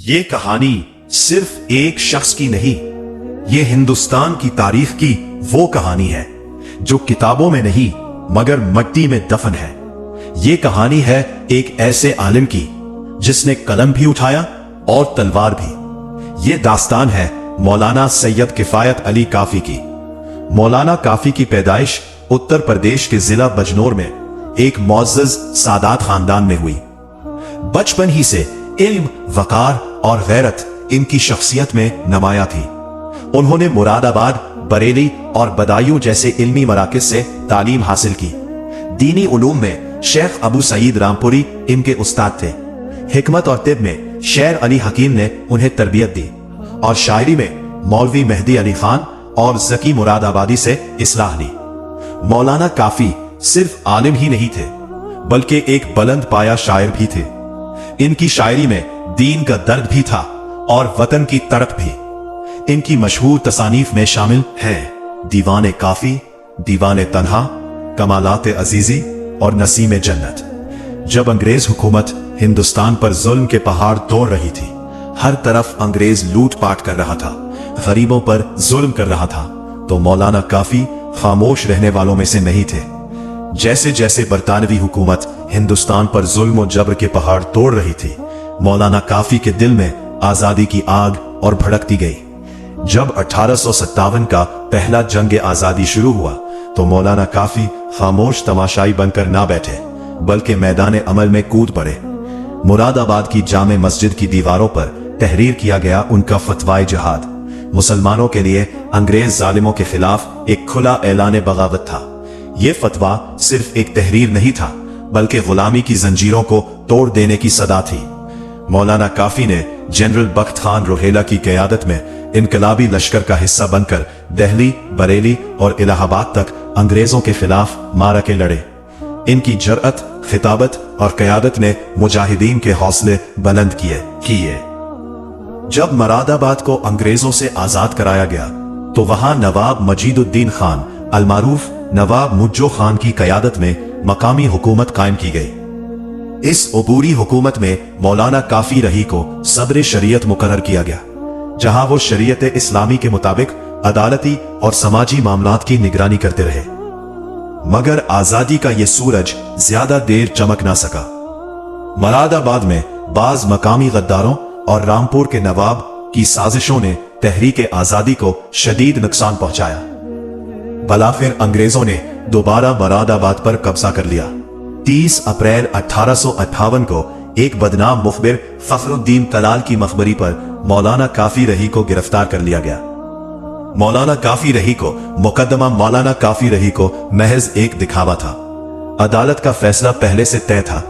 ये कहानी सिर्फ एक शख्स की नहीं, ये हिंदुस्तान की तारीख की वो कहानी है जो किताबों में नहीं मगर मिट्टी में दफन है। ये कहानी है एक ऐसे आलिम की जिसने कलम भी उठाया और तलवार भी। ये दास्तान है मौलाना सैयद किफायत अली काफी की। मौलाना काफी की पैदाइश उत्तर प्रदेश के जिला बजनौर में एक मुअज़्ज़ज़ सादात खानदान में हुई। बचपन ही से इल्म, वकार और गैरत इनकी शख्सियत में नमाया थी। उन्होंने मुरादाबाद, बरेली और बदायूं जैसे इल्मी मराकिज से तालीम हासिल की। दीनी उलूम में शेख अबू सईद रामपुरी इनके उस्ताद थे। हिकमत और तिब में शेर अली हकीम ने उन्हें तरबियत दी और शायरी में मौलवी मेहदी अली खान और जकी मुरादाबादी से इस्लाह ली। मौलाना काफी सिर्फ आलिम ही नहीं थे बल्कि एक बुलंद पाया शायर भी थे। इनकी शायरी में दीन का दर्द भी था और वतन की तड़प भी। इनकी मशहूर तसानीफ में शामिल है दीवाने काफी, दीवाने तन्हा, कमालात अजीजी और नसीम जन्नत। जब अंग्रेज हुकूमत हिंदुस्तान पर जुल्म के पहाड़ तोड़ रही थी, हर तरफ अंग्रेज लूटपाट कर रहा था, गरीबों पर जुल्म कर रहा था, तो मौलाना काफी खामोश रहने वालों में से नहीं थे। जैसे जैसे बरतानवी हुकूमत हिंदुस्तान पर जुल्म और जबर के पहाड़ तोड़ रही थी, मौलाना काफी के दिल में आजादी की आग और भड़कती गई। जब 1857 का पहला जंग आजादी शुरू हुआ तो मौलाना काफी खामोश तमाशाई बनकर ना बैठे बल्कि मैदान अमल में कूद पड़े। मुरादाबाद की जामे मस्जिद की दीवारों पर तहरीर किया गया उनका फतवाए जिहाद मुसलमानों के लिए अंग्रेज जालिमों के खिलाफ एक खुला ऐलान बगावत था। यह फतवा सिर्फ एक तहरीर नहीं था बल्कि गुलामी की जंजीरों को तोड़ देने की सदा थी। मौलाना काफी ने जनरल बख्त खान रोहेला की क़यादत में इनकलाबी लश्कर का हिस्सा बनकर दिल्ली, बरेली और इलाहाबाद तक अंग्रेजों के खिलाफ मारके लड़े। इनकी जरअत, खिताबत और क़यादत ने मुजाहिदीन के हौसले बुलंद किए। जब मुरादाबाद को अंग्रेजों से आजाद कराया गया तो वहां नवाब मजीदुद्दीन खान अलमारूफ नवाब मुज्जो खान की क़यादत में मकामी हुकूमत कायम की गई। इस अबूरी हुकूमत में मौलाना काफी रही को सदर शरीयत मुकर्रर किया गया, जहां वो शरीयत इस्लामी के मुताबिक अदालती और समाजी मामलात की निगरानी करते रहे। मगर आजादी का ये सूरज ज्यादा देर चमक ना सका। मुरादाबाद में बाज मकामी गद्दारों और रामपुर के नवाब की साजिशों ने तहरीक आजादी को शदीद नुकसान पहुंचाया। भला फिर अंग्रेजों ने दोबारा मुरादाबाद पर कब्जा कर लिया। 30 अप्रैल 1858 को एक बदनाम मुखबिर फखरुद्दीन तलाल की मखबरी पर मौलाना काफी रही को गिरफ्तार कर लिया गया। मौलाना काफी रही को मुकदमा मौलाना काफी रही को महज एक दिखावा था। अदालत का फैसला पहले से तय था।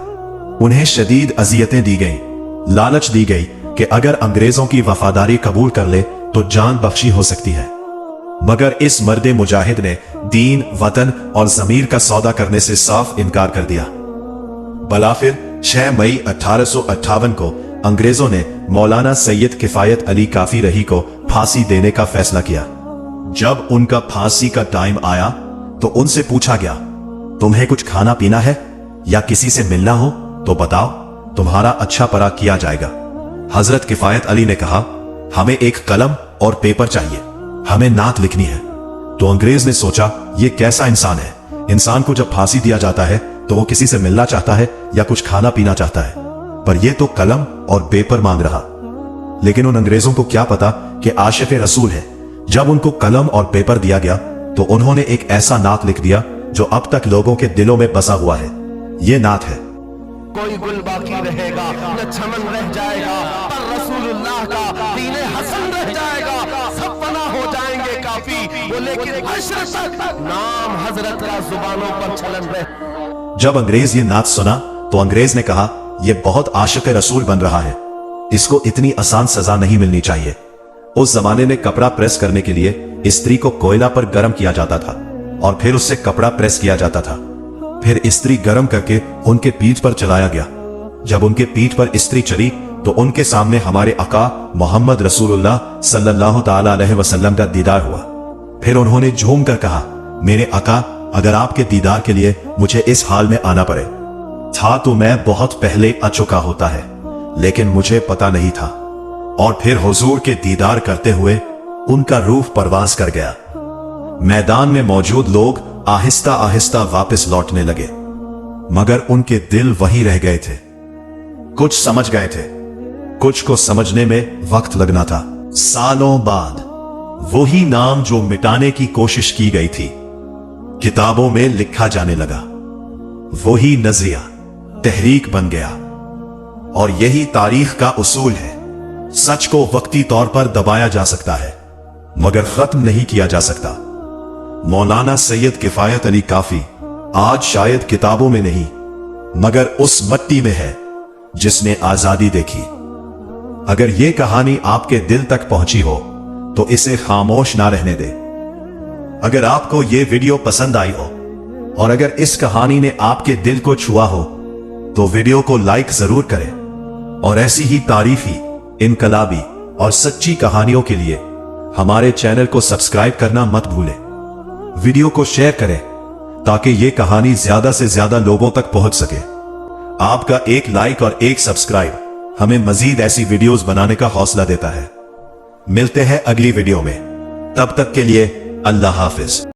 उन्हें शदीद अजियतें दी गईं, लालच दी गई कि अगर अंग्रेजों की वफादारी कबूल कर ले तो जान बख्शी हो सकती है। मगर इस मर्दे मुजाहिद ने दीन, वतन और जमीर का सौदा करने से साफ इनकार कर दिया। भला फिर 6 मई 1858 को अंग्रेजों ने मौलाना सैयद किफायत अली काफी रही को फांसी देने का फैसला किया। जब उनका फांसी का टाइम आया तो उनसे पूछा गया, तुम्हें कुछ खाना पीना है या किसी से मिलना हो तो बताओ, तुम्हारा अच्छा परा किया जाएगा। हजरत किफायत अली ने कहा, हमें एक कलम और पेपर चाहिए, हमें नात लिखनी है। तो अंग्रेज ने सोचा, ये कैसा इंसान है? इंसान को जब फांसी दिया जाता है तो वो किसी से मिलना चाहता है या कुछ खाना पीना चाहता है, पर ये तो कलम और पेपर मांग रहा। लेकिन उन अंग्रेजों को क्या पता कि आशिक़ रसूल है। जब उनको कलम और पेपर दिया गया तो उन्होंने एक ऐसा नात लिख दिया जो अब तक लोगों के दिलों में बसा हुआ है। ये नात है, कोई गुल बाकी रहेगा न चमन रह जाएगा, पर रसूलुल्लाह का दीने हसन रह जाएगा। सब फना हो जाएंगे काफी वो, लेकिन हश्र तक नाम हजरत का जुबानों पर चलन रहे। जब अंग्रेज ये नात सुना तो अंग्रेज ने कहा, यह बहुत आशिक़ रसूल बन रहा है, इसको इतनी आसान सजा नहीं मिलनी चाहिए। उस जमाने में कपड़ा प्रेस करने के लिए स्त्री को कोयला पर गर्म किया जाता था और फिर उससे कपड़ा प्रेस किया जाता था। फिर स्त्री गर्म करके उनके पीठ पर चलाया गया। जब उनके पीठ पर स्त्री चली तो उनके सामने हमारे आका मोहम्मद रसूलुल्लाह सल्लल्लाहु ताला अलैहि वसल्लम का दीदार हुआ। फिर उन्होंने झूम कर कहा, मेरे आका, अगर आपके दीदार के लिए मुझे इस हाल में आना पड़े, था तो मैं बहुत पहले आ चुका होता है, लेकिन मुझे पता नहीं था। और फिर हुजूर के दीदार करते हुए उनका रूह परवास कर गया। मैदान में मौजूद लोग आहिस्ता आहिस्ता वापस लौटने लगे, मगर उनके दिल वहीं रह गए थे। कुछ समझ गए थे, कुछ को समझने में वक्त लगना था। सालों बाद वही नाम जो मिटाने की कोशिश की गई थी, किताबों में लिखा जाने लगा। वही नजरिया तहरीक बन गया। और यही तारीख का उसूल है। सच को वक्ती तौर पर दबाया जा सकता है, मगर खत्म नहीं किया जा सकता। मौलाना सैयद किफायत अली काफी आज शायद किताबों में नहीं, मगर उस मट्टी में है जिसने आजादी देखी। अगर यह कहानी आपके दिल तक पहुंची हो तो इसे खामोश ना रहने दे। अगर आपको यह वीडियो पसंद आई हो और अगर इस कहानी ने आपके दिल को छुआ हो तो वीडियो को लाइक जरूर करें, और ऐसी ही तारीफी, इनकलाबी और सच्ची कहानियों के लिए हमारे चैनल को सब्सक्राइब करना मत भूलें। वीडियो को शेयर करें ताकि यह कहानी ज्यादा से ज्यादा लोगों तक पहुंच सके। आपका एक लाइक और एक सब्सक्राइब हमें मजीद ऐसी वीडियोस बनाने का हौसला देता है। मिलते हैं अगली वीडियो में, तब तक के लिए अल्लाह हाफिज।